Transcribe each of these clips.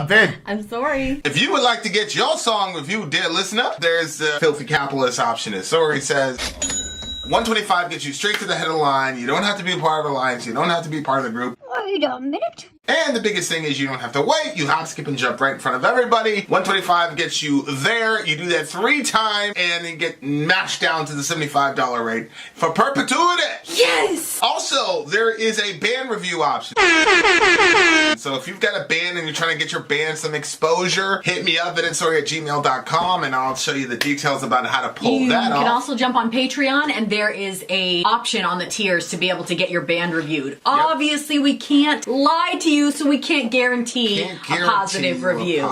Ben. I'm sorry. If you would like to get your song reviewed, dear listener, there's the Filthy Capitalist option. As Sorry says, 125 gets you straight to the head of the line. You don't have to be a part of the alliance. You don't have to be part of the group. Wait a minute. And the biggest thing is you don't have to wait. You hop, skip, and jump right in front of everybody. 125 gets you there. You do that 3 times, and then get mashed down to the $75 rate for perpetuity. Yes! Also, there is a band review option. So if you've got a band and you're trying to get your band some exposure, hit me up at itsorry@gmail.com, and I'll show you the details about how to pull that off. You can also jump on Patreon, and there is a option on the tiers to be able to get your band reviewed. Obviously, we can't lie to you, so we can't guarantee a positive review.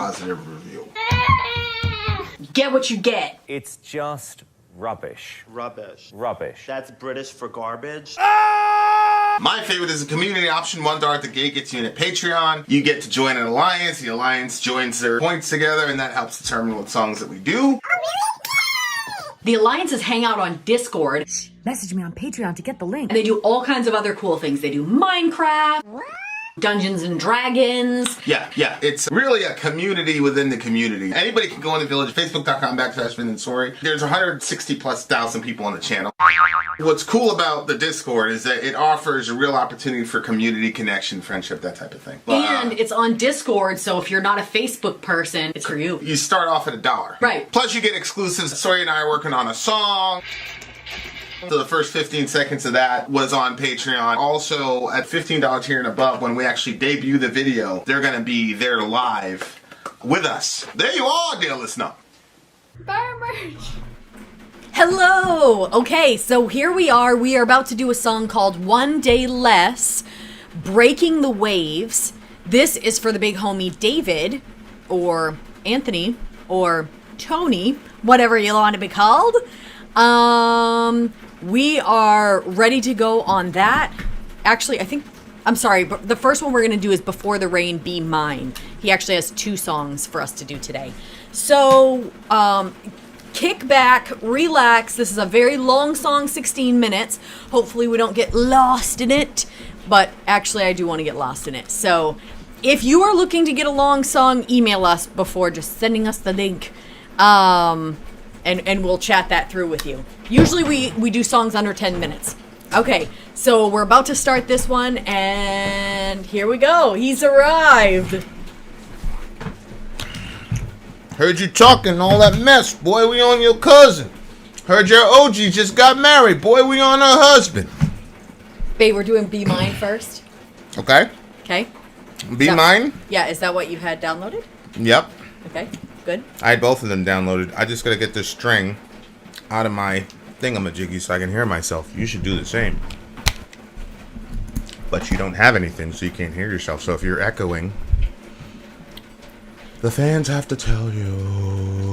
Get what you get. It's just rubbish. Rubbish. Rubbish. That's British for garbage. My favorite is the community option. $1 at the gate gets you in at Patreon. You get to join an alliance. The alliance joins their points together, and that helps determine what songs that we do. The alliances hang out on Discord. Message me on Patreon to get the link. And they do all kinds of other cool things. They do Minecraft, Dungeons and Dragons. Yeah. It's really a community within the community. Anybody can go in the village, facebook.com/VinandSorry. There's 160,000+ people on the channel. What's cool about the Discord is that it offers a real opportunity for community connection, friendship, that type of thing. And it's on Discord, so if you're not a Facebook person, it's for you. You start off at $1. Right. Plus you get exclusives. Sorry and I are working on a song. So the first 15 seconds of that was on Patreon. Also, at $15 tier and above, when we actually debut the video, they're going to be there live with us. There you are, dear listener. Hello! Okay, so here we are. We are about to do a song called One Day Less, Breaking the Waves. This is for the big homie David, or Anthony, or Tony, whatever you want to be called. We are ready to go on that. Actually, I'm sorry, but the first one we're going to do is Before the Rain Be Mine. He actually has 2 songs for us to do today. So, kick back, relax. This is a very long song, 16 minutes. Hopefully we don't get lost in it, but actually I do want to get lost in it. So, if you are looking to get a long song, email us before just sending us the link. And we'll chat that through with you. Usually we do songs under 10 minutes. Okay, so we're about to start this one, and here we go. He's arrived. Heard you talking all that mess. Boy, we on your cousin. Heard your OG just got married. Boy, we on her husband. Babe, we're doing Be Mine first. Okay. Okay? Be Mine? Yeah, is that what you had downloaded? Yep. Okay, good. I had both of them downloaded. I just got to get this string out of my thingamajiggy so I can hear myself. You should do the same. But you don't have anything, so you can't hear yourself. So if you're echoing, the fans have to tell you.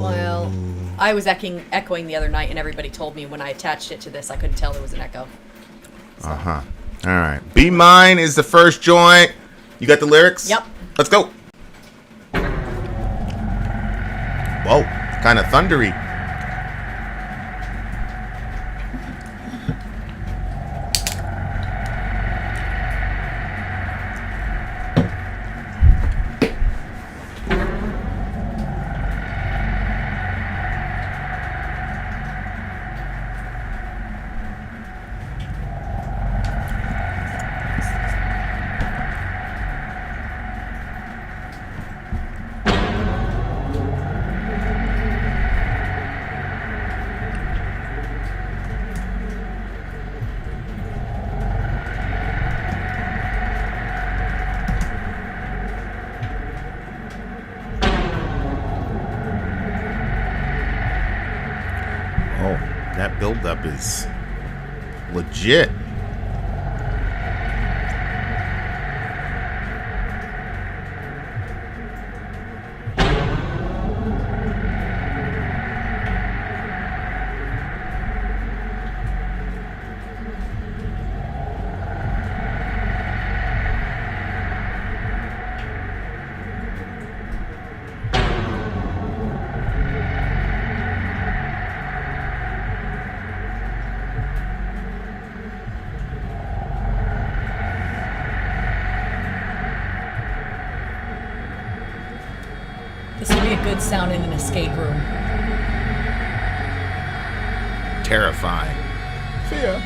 Well, I was echoing the other night, and everybody told me when I attached it to this, I couldn't tell there was an echo. So. Uh-huh. All right. Be Mine is the first joint. You got the lyrics? Yep. Let's go. Whoa, kind of thundery. That buildup is legit. This would be a good sound in an escape room. Terrifying. Fear.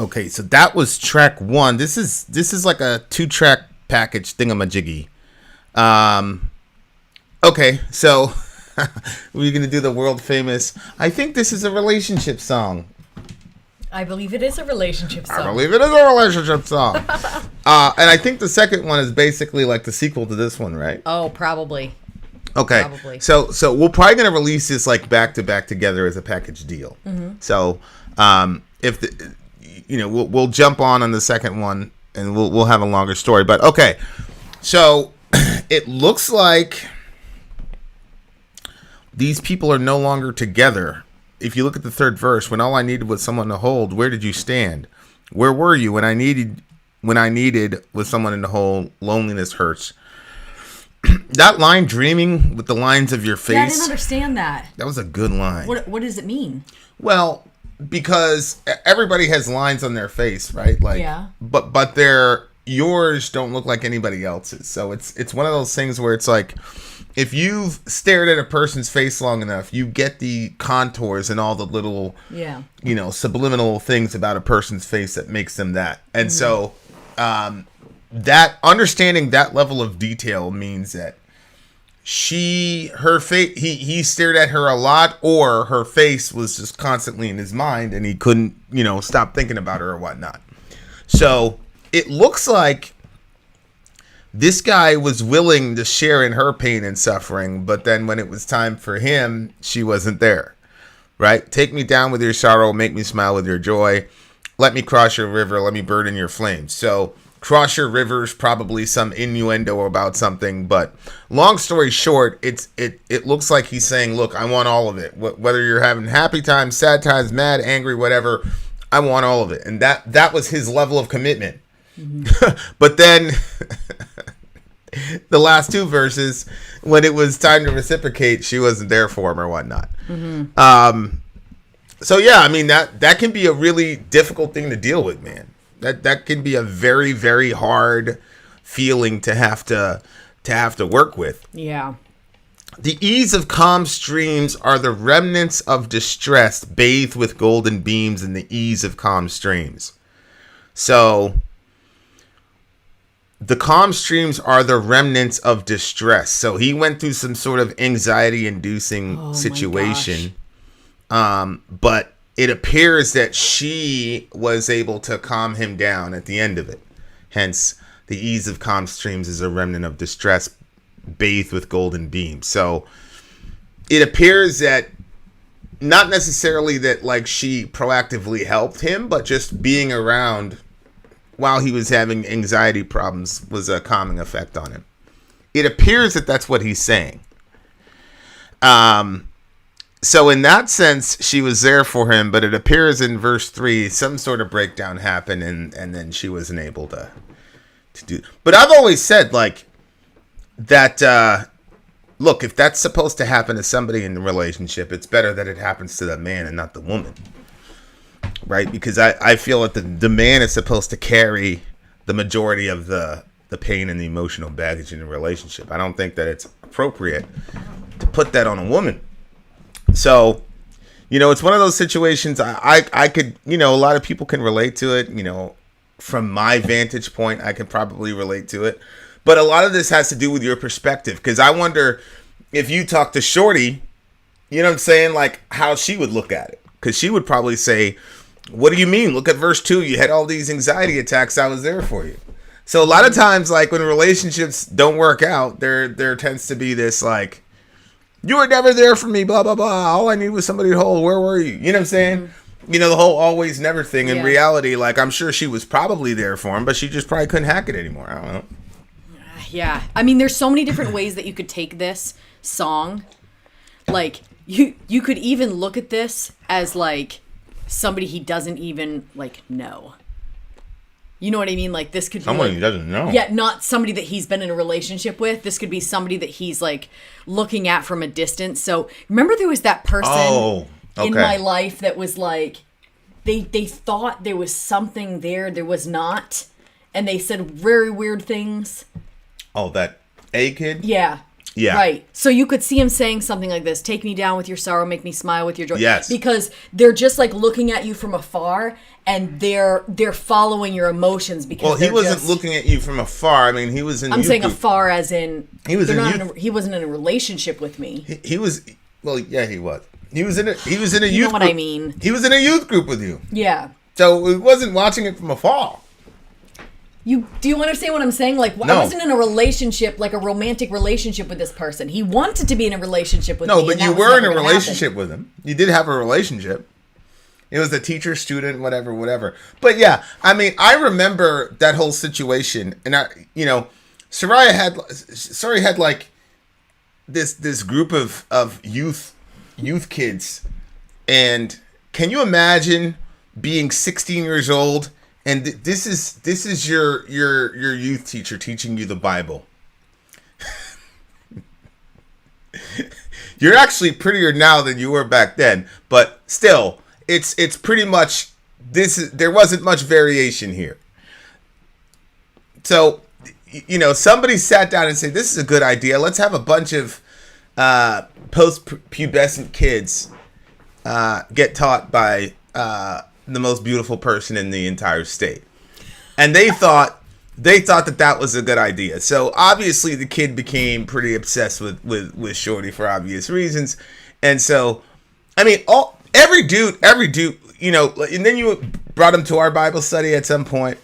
Okay, so that was track 1. This is like a 2-track package thingamajiggy. Okay, so we're gonna do the world famous. I think this is a relationship song. I believe it is a relationship song. I believe it is a relationship song. And I think the second one is basically like the sequel to this one, right? Oh, probably. Okay. Probably. So we're probably gonna release this like back to back together as a package deal. So if the, we'll jump on the second one and we'll have a longer story. But okay, so it looks like these people are no longer together. If you look at the third verse, when all I needed was someone to hold, where did you stand? Where were you when I needed was someone to hold? Loneliness hurts. That line, dreaming with the lines of your face. Yeah, I didn't understand that. That was a good line. What does it mean? Well, because everybody has lines on their face, right? Like, yeah. But yours don't look like anybody else's. So it's one of those things where it's like, if you've stared at a person's face long enough, you get the contours and all the little, subliminal things about a person's face that makes them that. And so, that understanding that level of detail means that he stared at her a lot, or her face was just constantly in his mind and he couldn't, stop thinking about her or whatnot. So it looks like this guy was willing to share in her pain and suffering, but then when it was time for him, she wasn't there, right? Take me down with your sorrow, make me smile with your joy. Let me cross your river, let me burn in your flames. So cross your river is probably some innuendo about something, but long story short, it looks like he's saying, look, I want all of it. Whether you're having happy times, sad times, mad, angry, whatever, I want all of it. And that was his level of commitment. But then the last 2 verses, when it was time to reciprocate, she wasn't there for him or whatnot. So yeah, I mean, that can be a really difficult thing to deal with, man. That can be a very, very hard feeling to have to work with. Yeah. The ease of calm streams are the remnants of distress, bathed with golden beams in the ease of calm streams. So the calm streams are the remnants of distress. So he went through some sort of anxiety-inducing situation. But it appears that she was able to calm him down at the end of it. Hence, the ease of calm streams is a remnant of distress, bathed with golden beams. So it appears that not necessarily that like she proactively helped him, but just being around while he was having anxiety problems was a calming effect on him. It appears that that's what he's saying. So in that sense, she was there for him, but it appears in verse 3, some sort of breakdown happened and then she wasn't able to do. But I've always said like that, look, if that's supposed to happen to somebody in the relationship, it's better that it happens to the man and not the woman. Right? Because I feel that the man is supposed to carry the majority of the pain and the emotional baggage in the relationship. I don't think that it's appropriate to put that on a woman. So, it's one of those situations I could, a lot of people can relate to it. From my vantage point, I can probably relate to it. But a lot of this has to do with your perspective. Because I wonder if you talk to Shorty, you know what I'm saying? Like how she would look at it. Because she would probably say, what do you mean? Look at verse 2. You had all these anxiety attacks. I was there for you. So a lot of times, like when relationships don't work out, there tends to be this like, you were never there for me, blah, blah, blah. All I need was somebody to hold. Where were you? You know what I'm saying? The whole always never thing. In reality, like I'm sure she was probably there for him, but she just probably couldn't hack it anymore. I don't know. Yeah. I mean, there's so many different ways that you could take this song. Like you could even look at this as like somebody he doesn't even like know. You know what I mean? Like this could be someone like, he doesn't know. Yeah, not somebody that he's been in a relationship with. This could be somebody that he's like looking at from a distance. So remember there was that person in my life that was like they thought there was something there was not, and they said very weird things. Oh, that A kid? Yeah. Yeah. Right. So you could see him saying something like this, take me down with your sorrow, make me smile with your joy. Yes. Because they're just like looking at you from afar and they're following your emotions because Well, he they're wasn't just, looking at you from afar. I mean, he was in. I'm youth saying group. afar as in He was they're in not youth- he wasn't in a relationship with me. He was. Well, yeah, he was. He was in a. He was in a You youth. know what group. I mean? He was in a youth group with you, Yeah. so he wasn't watching it from afar. Do you understand what I'm saying? Like, I No. wasn't in a relationship, like a romantic relationship with this person. He wanted to be in a relationship with me. No, but and that you was were in a never gonna relationship with him. You did have a relationship. It was the teacher, student, whatever. But yeah, I mean, I remember that whole situation, and Soraya had like this group of youth kids, and can you imagine being 16 years old and this is your youth teacher teaching you the Bible? You're actually prettier now than you were back then, but still, it's pretty much there wasn't much variation here. So, somebody sat down and said, "This is a good idea. Let's have a bunch of post-pubescent kids get taught by the most beautiful person in the entire state," and they thought that was a good idea. So obviously the kid became pretty obsessed with Shorty for obvious reasons. And so, I mean, every dude, and then you brought him to our Bible study at some point.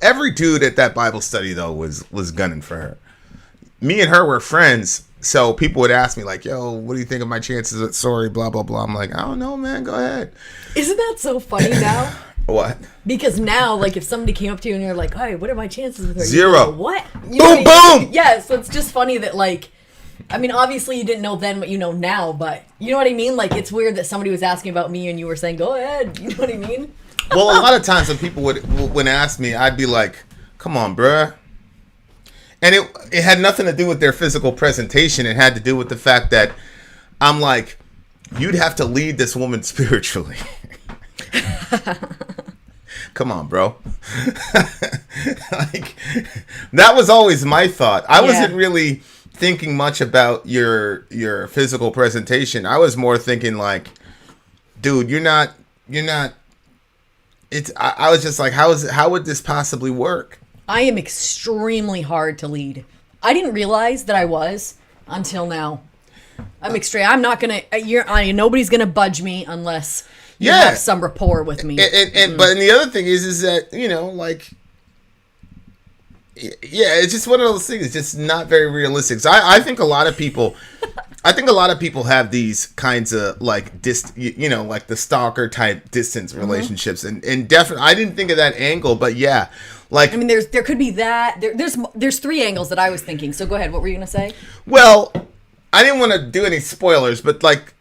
Every dude at that Bible study though was gunning for her. Me and her were friends. So people would ask me like, "Yo, what do you think of my chances at Sorry, blah, blah, blah." I'm like, "I don't know, man. Go ahead." Isn't that so funny now? What? Because now, like, if somebody came up to you and you're like, "Hey, what are my chances with her?" Zero. You go, what? You Boom, know what I mean? boom! Yeah, so it's just funny that, like, I mean, obviously you didn't know then what you know now, but you know what I mean? Like, it's weird that somebody was asking about me and you were saying, "Go ahead." You know what I mean? Well, a lot of times when people would ask me, I'd be like, "Come on, bruh." And it had nothing to do with their physical presentation. It had to do with the fact that I'm like, you'd have to lead this woman spiritually. Come on, bro. Like, that was always my thought. I wasn't really thinking much about your physical presentation. I was more thinking like, dude, you're not. I was just like, how would this possibly work? I am extremely hard to lead. I didn't realize that I was until now. I'm extreme. I'm not gonna. Nobody's gonna budge me unless you have some rapport with me. And but the other thing is that it's just one of those things. It's just not very realistic. So I think a lot of people. I think a lot of people have these kinds of like like the stalker type distance relationships, and definitely I didn't think of that angle, but yeah, like I mean, there could be that. There's three angles that I was thinking. So go ahead. What were you gonna say? Well, I didn't want to do any spoilers, but like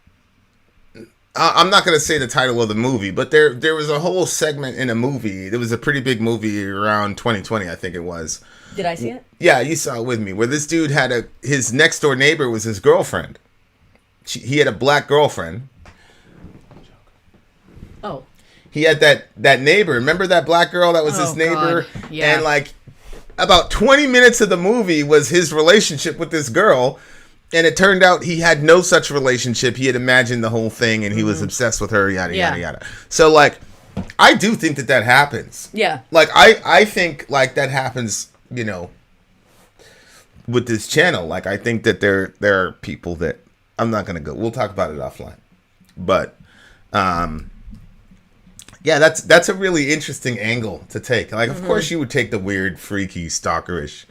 I'm not gonna say the title of the movie, but there was a whole segment in a movie. There was a pretty big movie around 2020, I think it was. Did I see it? Yeah, you saw it with me. Where this dude had his next door neighbor was his girlfriend. He had a black girlfriend. Oh. He had that neighbor. Remember that black girl that was his neighbor? God. Yeah. And like about 20 minutes of the movie was his relationship with this girl. And it turned out he had no such relationship. He had imagined the whole thing and he was obsessed with her, yada, yada, yada. So like, I do think that happens. Yeah. Like, I think like that happens, with this channel. Like, I think that there are people that I'm not going to go. We'll talk about it offline. But, yeah, that's a really interesting angle to take. Like, of course you would take the weird, freaky, stalkerish,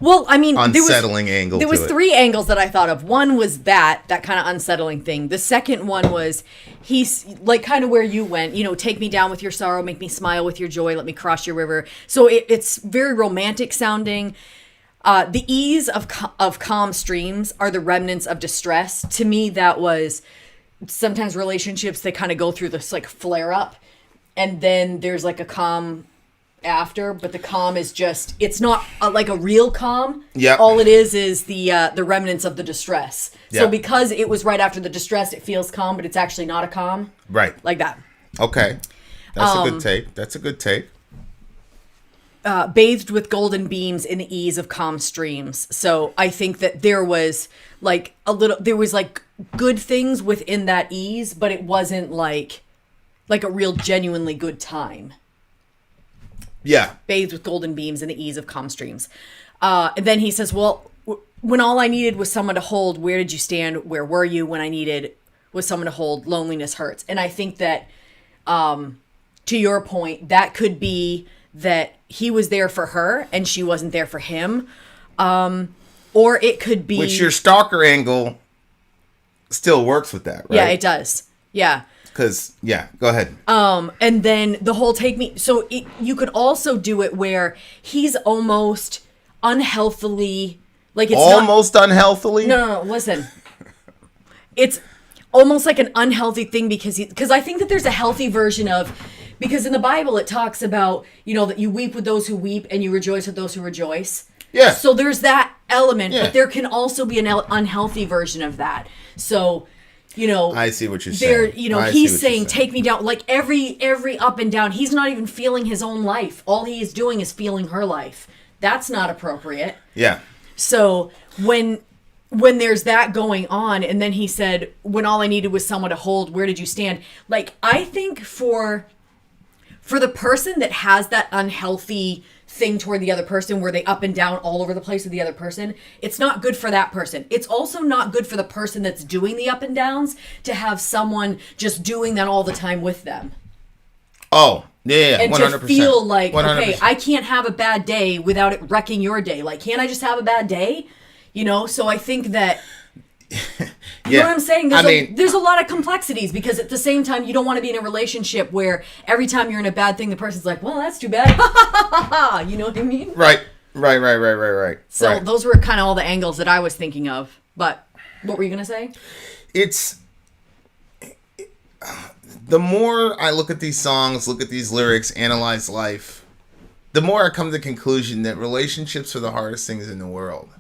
Well, I mean, unsettling angle. There was three angles that I thought of. One was that kind of unsettling thing. The second one was he's like kind of where you went. Take me down with your sorrow, make me smile with your joy, let me cross your river. So it's very romantic sounding. The ease of calm streams are the remnants of distress. To me, that was sometimes relationships that kind of go through this like flare up, and then there's like a calm after, but the calm is just, it's not like a real calm. Yeah. All it is the remnants of the distress. So Yeah. because it was right after the distress, it feels calm, but it's actually not a calm. Right. Like that. Okay. That's a good take. That's a good take. Bathed with golden beams in the ease of calm streams. So I think that there was like good things within that ease, but it wasn't like like a real genuinely good time. Yeah. Bathed with golden beams in the ease of calm streams. And then he says, well, when all I needed was someone to hold, where did you stand? Where were you? When I needed was someone to hold, loneliness hurts. And I think that, to your point, that could be that he was there for her and she wasn't there for him. Or it could be... Which your stalker angle still works with that, right? Yeah, it does. Yeah. Because, yeah, go ahead. And then the whole take me... So you could also do it where he's almost unhealthily... Like it's almost unhealthily? No, listen. It's almost like an unhealthy thing because I think that there's a healthy version of... Because in the Bible it talks about, that you weep with those who weep and you rejoice with those who rejoice. Yeah. So there's that element, Yeah. but there can also be an unhealthy version of that. So... I see what you're saying. He's saying, take me down. Like every up and down, he's not even feeling his own life. All he is doing is feeling her life. That's not appropriate. Yeah. So when there's that going on, and then he said, when all I needed was someone to hold, where did you stand? Like, I think for the person that has that unhealthy thing toward the other person where they up and down all over the place with the other person, it's not good for that person. It's also not good for the person that's doing the up and downs to have someone just doing that all the time with them. Oh, yeah, and 100%. To feel like, 100%. okay, I can't have a bad day without it wrecking your day. Like, can't I just have a bad day? So I think that... You know what I'm saying? There's a lot of complexities because at the same time, you don't want to be in a relationship where every time you're in a bad thing, the person's like, well, that's too bad. You know what I mean? Right. So those were kind of all the angles that I was thinking of. But what were you going to say? It's... The more I look at these songs, look at these lyrics, analyze life, the more I come to the conclusion that relationships are the hardest things in the world.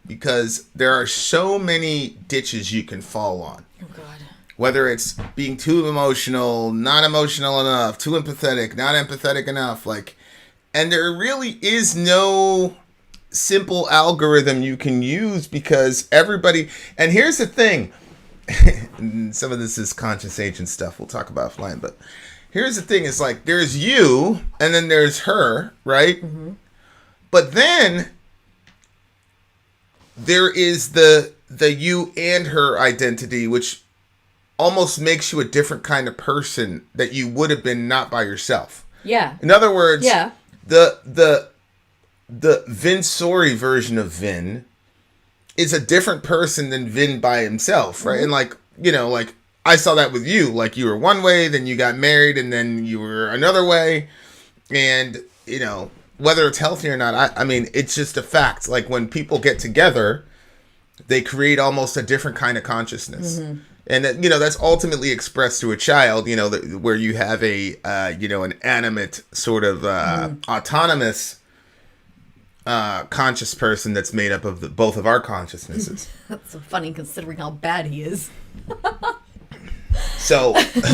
Because there are so many ditches you can fall on. Oh, God. Whether it's being too emotional, not emotional enough, too empathetic, not empathetic enough. And there really is no simple algorithm you can use because everybody... And here's the thing. Some of this is conscious agent stuff we'll talk about offline. But here's the thing. It's like there's you and then there's her, right? Mm-hmm. But then... there is the you and her identity, which almost makes you a different kind of person that you would have been not by yourself. Yeah. In other words, yeah. the Vin Sorry version of Vin is a different person than Vin by himself, right? Mm-hmm. And I saw that with you. Like you were one way, then you got married, and then you were another way. And, whether it's healthy or not, I mean, it's just a fact. Like when people get together, they create almost a different kind of consciousness. Mm-hmm. And that's ultimately expressed to a child, where you have an animate sort of autonomous conscious person that's made up of both of our consciousnesses. That's so funny considering how bad he is. So,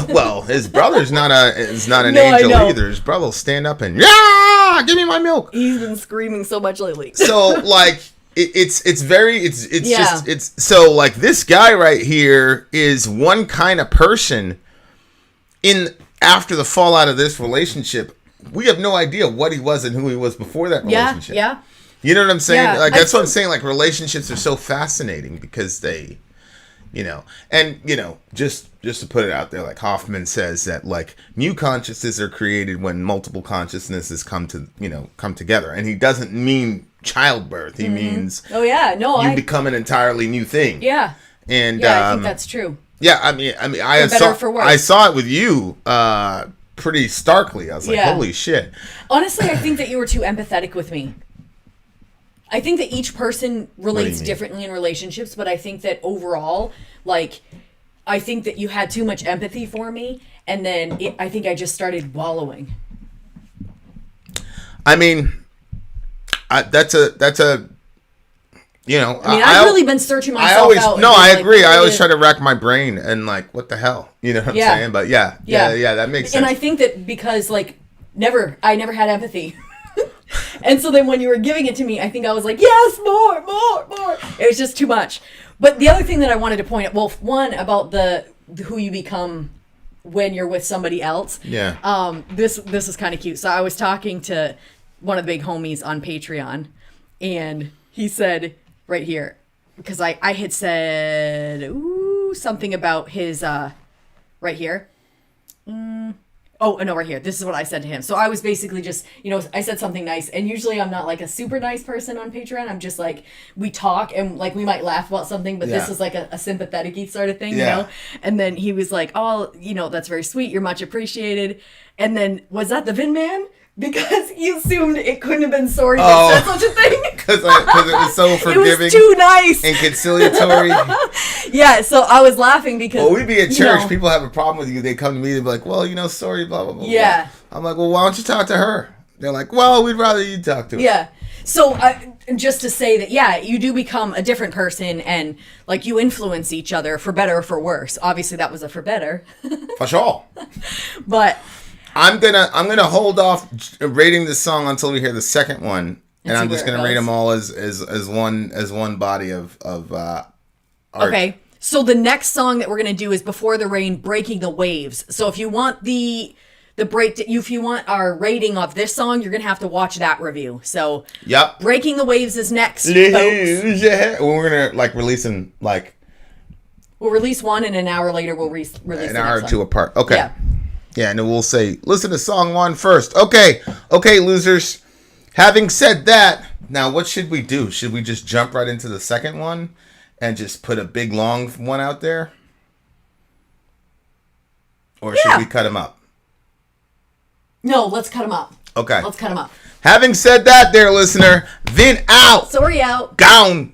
well, his brother's not an angel either. His brother will stand up and give me my milk. He's been screaming so much lately. So it's Yeah. just so this guy right here is one kind of person. After the fallout of this relationship, we have no idea what he was and who he was before that relationship. Yeah. You know what I'm saying? Yeah, That's what I'm saying. Relationships are so fascinating because they. Just to put it out there, Hoffman says that new consciousnesses are created when multiple consciousnesses come together, and he doesn't mean childbirth. He means you become an entirely new thing. Yeah, and I think that's true. Yeah, I mean, I saw it with you pretty starkly. I was like, holy shit. Honestly, I think that you were too empathetic with me. I think that each person relates differently in relationships, but I think that overall, I think that you had too much empathy for me, and then I think I just started wallowing. I mean, that's a. I've really been searching myself out. No, I agree. I always try to rack my brain and what the hell, you know what I'm saying? But yeah, that makes sense. And I think that because I never had empathy. And so then when you were giving it to me, I think I was like, yes, more. It was just too much. But the other thing that I wanted to point out, well, one about the who you become when you're with somebody else. Yeah. This is kind of cute. So I was talking to one of the big homies on Patreon, and he said right here, because I had said something about his right here. Oh, no, right here. This is what I said to him. So I was basically just, I said something nice. And usually I'm not like a super nice person on Patreon. I'm just like, we talk and like we might laugh about something, but this is like a sympathetic-y sort of thing, you know? And then he was like, oh, that's very sweet. You're much appreciated. And then, was that the Vin Man? Because he assumed it couldn't have been sorry that said such a thing. Because it was so forgiving. It was too nice. And conciliatory. Yeah, so I was laughing because... Well, we'd be at church. People have a problem with you. They come to me and be like, well, sorry, blah, blah, blah. Yeah. Blah. I'm like, well, why don't you talk to her? They're like, well, we'd rather you talk to her. Yeah. So just to say that, yeah, you do become a different person and like you influence each other for better or for worse. Obviously, that was a for better. For sure. But... I'm gonna hold off rating this song until we hear the second one, and I'm just gonna rate them all as one body of art. Okay, so the next song that we're gonna do is "Before the Rain," "Breaking the Waves." So if you want the if you want our rating of this song, you're gonna have to watch that review. So yep, "Breaking the Waves" is next. We're gonna release them We'll release one, and an hour later we'll release an the hour or next two one. apart. Okay. Yeah. Yeah, and then we'll say, listen to song 1 first. Okay, losers. Having said that, now what should we do? Should we just jump right into the second one and just put a big long one out there? Or should we cut them up? No, let's cut them up. Okay. Let's cut them up. Having said that, there, listener, Vin out. Sorry out. Gone.